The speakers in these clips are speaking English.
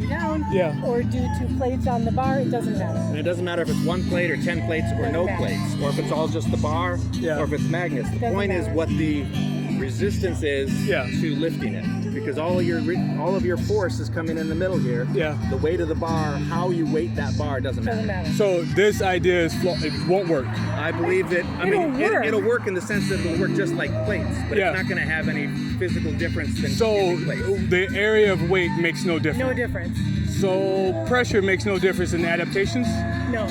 down, or due to plates on the bar, it doesn't matter. And it doesn't matter if it's 1 plate or 10 plates or no plates, or if it's all just the bar, or if it's magnets. The point is what the resistance is to lifting it, because all of your force is coming in the middle here. The weight of the bar, how you weight that bar doesn't matter. So this idea is it won't work. I believe that. It'll work in the sense that it'll work just like plates, but it's not going to have any physical difference than plates. The area of weight makes no difference. No difference. So pressure makes no difference in adaptations? No.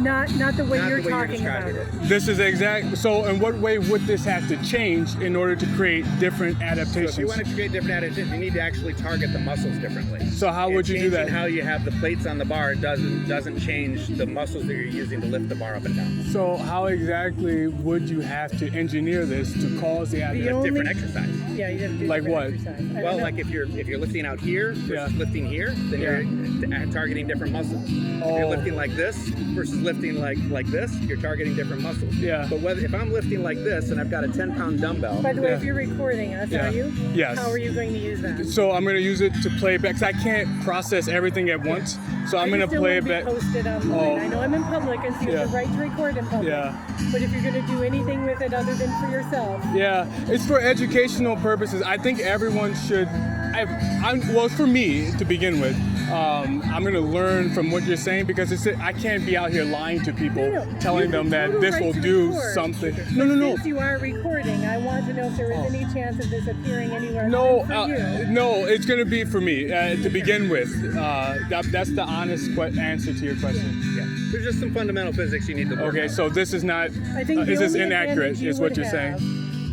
Not the way you're talking about it. This is exact. So in what way would this have to change in order to create different adaptations? So if you want to create different adaptations, you need to actually target the muscles differently. So how would you do that? How you have the plates on the bar doesn't change the muscles that you're using to lift the bar up and down. So how exactly would you have to engineer this to cause the adaptation? Different exercise. Yeah, you have to do like what? Exercise. Well, like if you're lifting out here versus lifting here, then you're targeting different muscles. If you're lifting like this versus lifting like this, you're targeting different muscles. But if I'm lifting like this and I've got a 10-pound dumbbell. By the way, if you're recording us, are you? Yes. How are you going to use that? So I'm going to use it to play back, because I can't process everything at once. So I'm going to play it back. Posted online. I know I'm in public, and so you have the right to record in public. But if you're going to do anything with it other than for yourself. It's for educational purposes. I think everyone should. Well, for me to begin with, I'm going to learn from what you're saying, because I can't be out here lying to people, telling them that this will do something. No. Since you are recording, I want to know if there is any chance of this appearing anywhere. No, it's going to be for me to begin with. That's the honest answer to your question. There's just some fundamental physics you need to work on. So this is not. Is this inaccurate? Is what you're saying?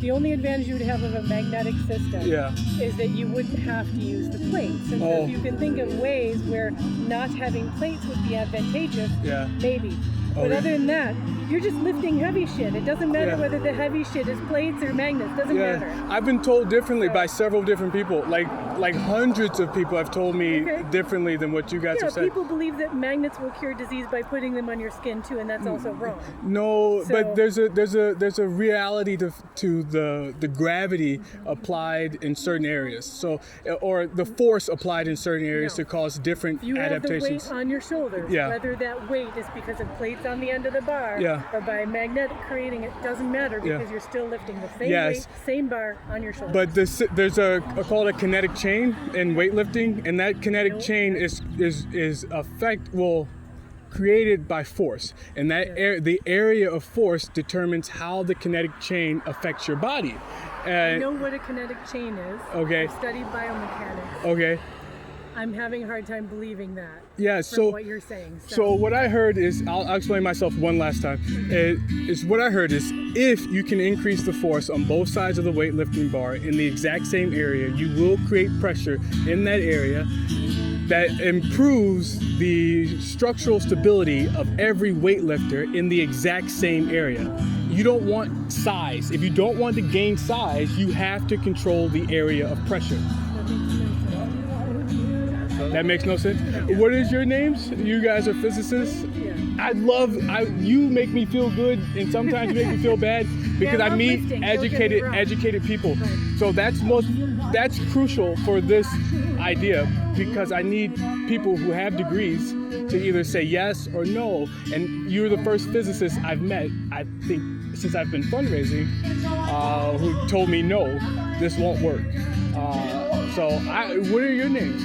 The only advantage you would have of a magnetic system is that you wouldn't have to use the plates. And so if you can think of ways where not having plates would be advantageous, maybe. But other than that, you're just lifting heavy shit. It doesn't matter whether the heavy shit is plates or magnets. Doesn't matter. I've been told differently by several different people. Like hundreds of people have told me differently than what you guys have said. People believe that magnets will cure disease by putting them on your skin too, and that's also wrong. No, but there's a reality to the gravity applied in certain areas. So, or the force applied in certain areas to cause different adaptations. You have the weight on your shoulders. Whether that weight is because of plates on the end of the bar or by magnetic creating it, doesn't matter, because you're still lifting the same weight, same bar on your shoulders. But there's called a kinetic chain in weightlifting, and that kinetic chain is created by force, and that the area of force determines how the kinetic chain affects your body. I know what a kinetic chain is. Okay. I've studied biomechanics. Okay. I'm having a hard time believing that. From what you're saying. So what I heard is, I'll explain myself one last time. What I heard is, if you can increase the force on both sides of the weightlifting bar in the exact same area, you will create pressure in that area that improves the structural stability of every weightlifter in the exact same area. You don't want size. If you don't want to gain size, you have to control the area of pressure. That makes no sense. What is your names? You guys are physicists? You make me feel good, and sometimes you make me feel bad, because I meet educated people. So that's crucial for this idea, because I need people who have degrees to either say yes or no. And you're the first physicist I've met, I think, since I've been fundraising, who told me no, this won't work. What are your names?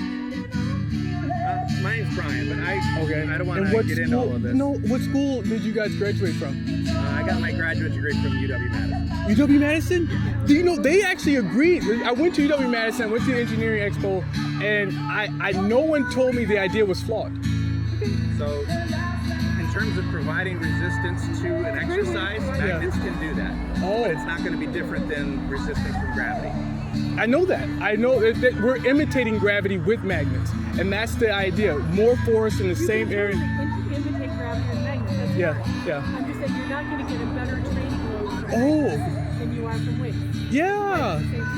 My name's Brian, but I don't want to get into all of this. No, what school did you guys graduate from? I got my graduate degree from UW-Madison. UW-Madison? Do you know, they actually agreed. I went to UW-Madison, I went to the engineering expo, and no one told me the idea was flawed. So, in terms of providing resistance to an exercise, magnets can do that. But it's not going to be different than resistance from gravity. I know that. I know that we're imitating gravity with magnets, and that's the idea. More force in the same area. Imitate gravity with magnets. That's fine. I'm just saying you're not going to get a better training load than you are from weight.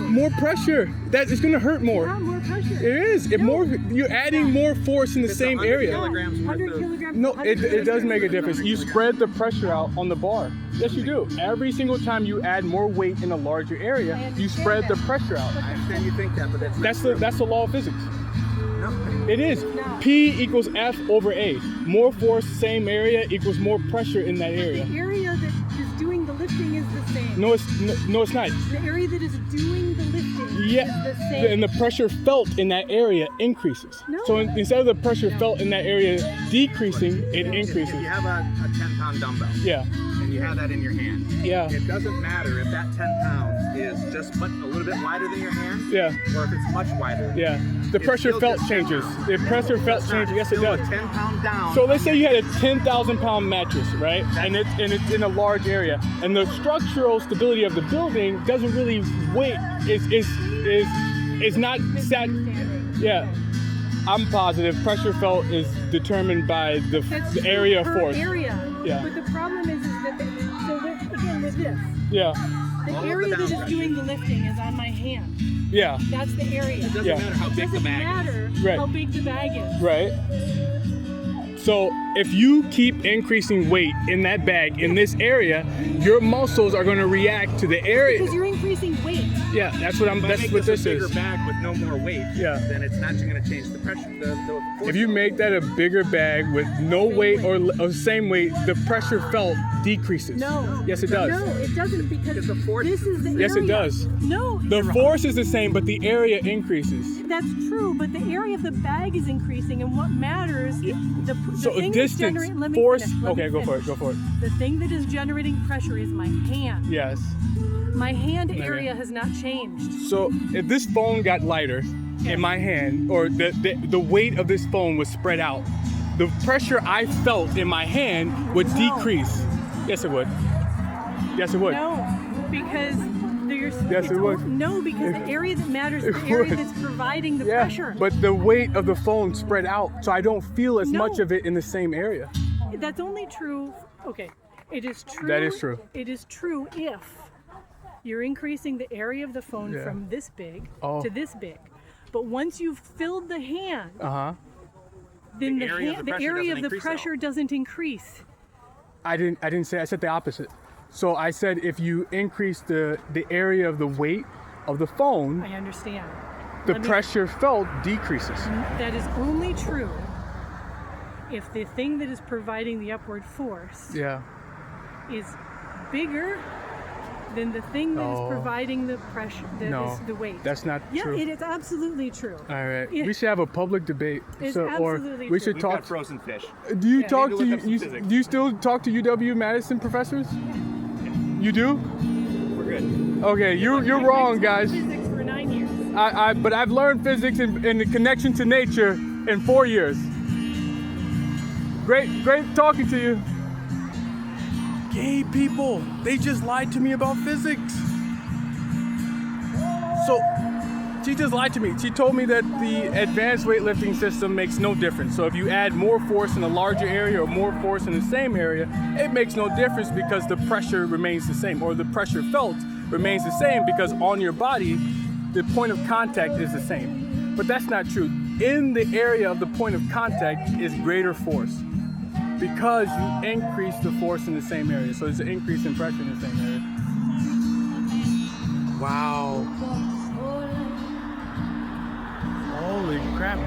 More pressure. That is going to hurt more. More pressure. It is. You're adding more force in the same area. 100 kilograms. No, it does make a difference. You spread the pressure out on the bar. Yes, you do. Every single time you add more weight in a larger area, you spread the pressure out. I understand you think that, but that's the law of physics. It is. P equals F over A. More force, same area equals more pressure in that area. The area that is doing the lifting is the same. No, it's not. The area that is doing the lifting is the same. And the pressure felt in that area increases. No. So instead of the pressure felt in that area decreasing, it increases. If you have a 10-pound dumbbell, Yeah. and you have that in your hand, Yeah. it doesn't matter if that 10 pounds is just a little bit wider than your hand, Yeah. or if it's much wider. Yeah. The pressure still felt just changes. 10 pounds. The pressure felt changes. Yes, it Still does. a 10-pound down. So let's say you had a 10,000-pound mattress, right? And it's in a large area, and the structural stability of the building doesn't really weight. Is not set. Yeah. I'm positive pressure felt is determined by the area of force. Area. Yeah. But the problem is that again with this. Yeah. The area that is doing the lifting is on my hand. Yeah. That's the area. It doesn't matter how big the bag is. It doesn't matter how big the bag is. Right. So if you keep increasing weight in that bag in this area, your muscles are going to react to the area. Because you're increasing weight. Yeah, that's what If this a is. bigger bag with no more weight, Yeah. then it's not going to change the pressure. The force If you make that a bigger bag with no weight or same weight, the pressure felt decreases. No. Yes, it does. No, it doesn't because the force this is the area. Yes, it does. No. The force is the same, but the area increases. That's true, but the area of the bag is increasing, and what matters, the So thing distance, that's generating, force. Let me Go for finish. it. Go for it. The thing that is generating pressure is my hand. Yes. My hand area has not changed. So if this phone got lighter in my hand, or the weight of this phone was spread out, the pressure I felt in my hand would decrease. Yes, it would. Yes, it would. No, because Yes, it would. No, because the area that matters is the area that's providing the pressure. But the weight of the phone spread out, so I don't feel as No. much of it in the same area. That's only true. Okay, it is true. That is true. It is true if you're increasing the area of the phone from this big to this big. But once you've filled the hand, then the area of the pressure doesn't increase. I didn't say. I said the opposite. So I said if you increase the area of the weight of the phone, I understand. the pressure felt decreases. That is only true if the thing that is providing the upward force is bigger than the thing that is providing the pressure, the weight. That's not true. Yeah, it is absolutely true. All right, we should have a public debate. It's or absolutely we true. should We've talk. got frozen fish. Do you talk need to to look up some you? physics. Do you still talk to UW-Madison professors? You do? We're good. Okay, you're wrong, guys. Physics for 9 years. But I've learned physics and the connection to nature in 4 years. Great talking to you. Gay people, they just lied to me about physics. So, she just lied to me. She told me that the advanced weightlifting system makes no difference. So if you add more force in a larger area or more force in the same area, it makes no difference because the pressure remains the same, or the pressure felt remains the same because on your body, the point of contact is the same. But that's not true. In the area of the point of contact is greater force because you increase the force in the same area. So there's an increase in pressure in the same area. Wow. Holy crap.